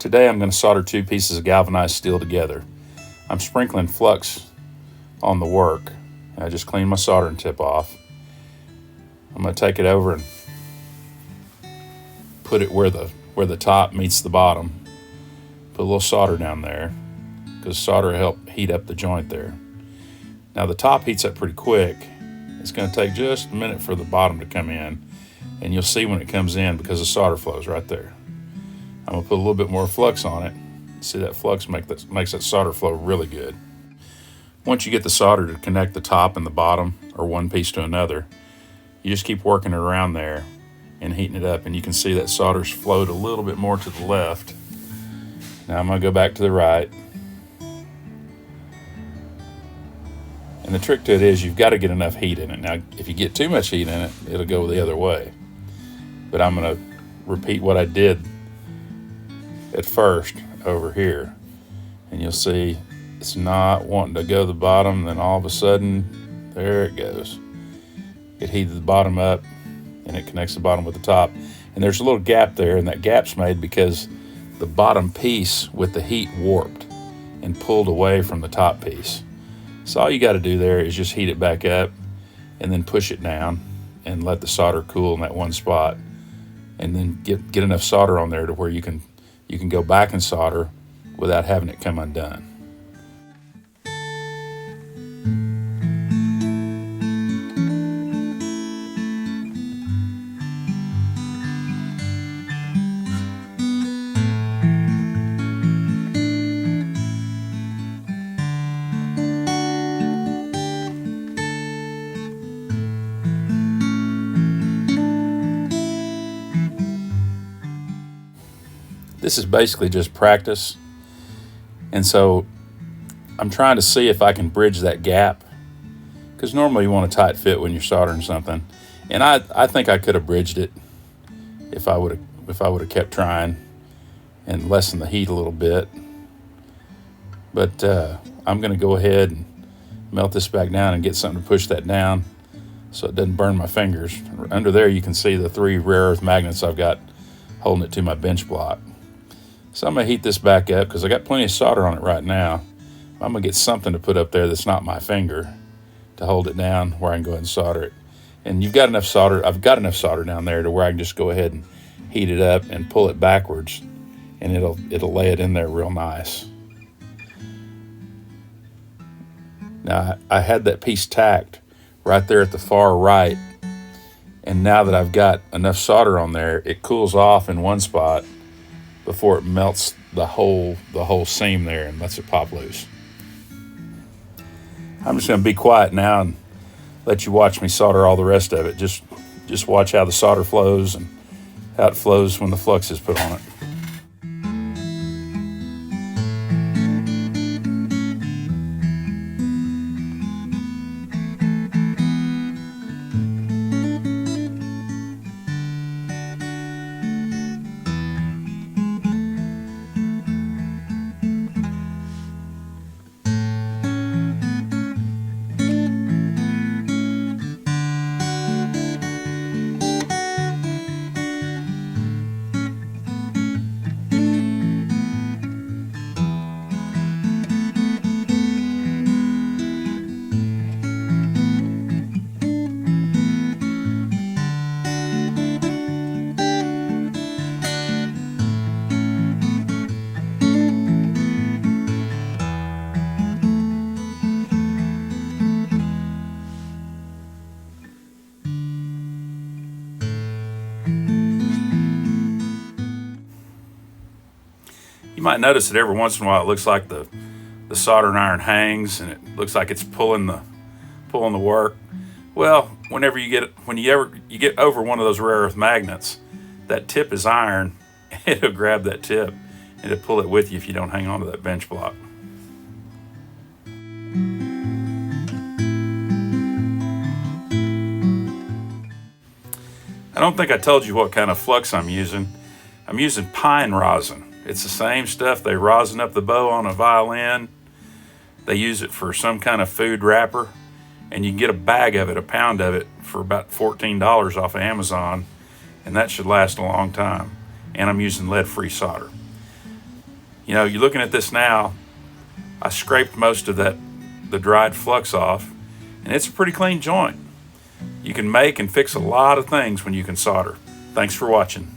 Today I'm going to solder two pieces of galvanized steel together. I'm sprinkling flux on the work. I just cleaned my soldering tip off. I'm going to take it over and put it where the top meets the bottom. Put a little solder down there because solder will help heat up the joint there. Now the top heats up pretty quick. It's going to take just a minute for the bottom to come in, and you'll see when it comes in because the solder flows right there. I'm going to put a little bit more flux on it. See that flux makes that solder flow really good. Once you get the solder to connect the top and the bottom, or one piece to another, you just keep working it around there and heating it up, and you can see that solder's flowed a little bit more to the left. Now I'm going to go back to the right. And the trick to it is you've got to get enough heat in it. Now, if you get too much heat in it, it'll go the other way. But I'm going to repeat what I did at first over here. And you'll see it's not wanting to go to the bottom, then all of a sudden, there it goes. It heated the bottom up, and it connects the bottom with the top. And there's a little gap there, and that gap's made because the bottom piece with the heat warped and pulled away from the top piece. So all you got to do there is just heat it back up and then push it down and let the solder cool in that one spot, and then get enough solder on there to where you can go back and solder without having it come undone. This is basically just practice, and so I'm trying to see if I can bridge that gap, because normally you want a tight fit when you're soldering something, and I think I could have bridged it if I would have kept trying and lessened the heat a little bit. But I'm going to go ahead and melt this back down and get something to push that down so it doesn't burn my fingers. Under there you can see the 3 rare earth magnets I've got holding it to my bench block. So I'm going to heat this back up because I got plenty of solder on it right now. I'm going to get something to put up there that's not my finger to hold it down where I can go ahead and solder it. And you've got enough solder. I've got enough solder down there to where I can just go ahead and heat it up and pull it backwards, and it'll lay it in there real nice. Now I had that piece tacked right there at the far right, and now that I've got enough solder on there, it cools off in one spot before it melts the whole seam there and lets it pop loose. I'm just going to be quiet now and let you watch me solder all the rest of it. Just watch how the solder flows and how it flows when the flux is put on it. You might notice that every once in a while it looks like the soldering iron hangs and it looks like it's pulling the work. Well, whenever you get over one of those rare earth magnets, that tip is iron, and it'll grab that tip and it'll pull it with you if you don't hang on to that bench block. I don't think I told you what kind of flux I'm using. I'm using pine rosin. It's the same stuff they rosin up the bow on a violin. They use it for some kind of food wrapper, and you can get a bag of it, a pound of it, for about $14 off of Amazon, and that should last a long time. And I'm using lead-free solder. You know, you're looking at this now, I scraped most of the dried flux off, and it's a pretty clean joint. You can make and fix a lot of things when you can solder. Thanks for watching.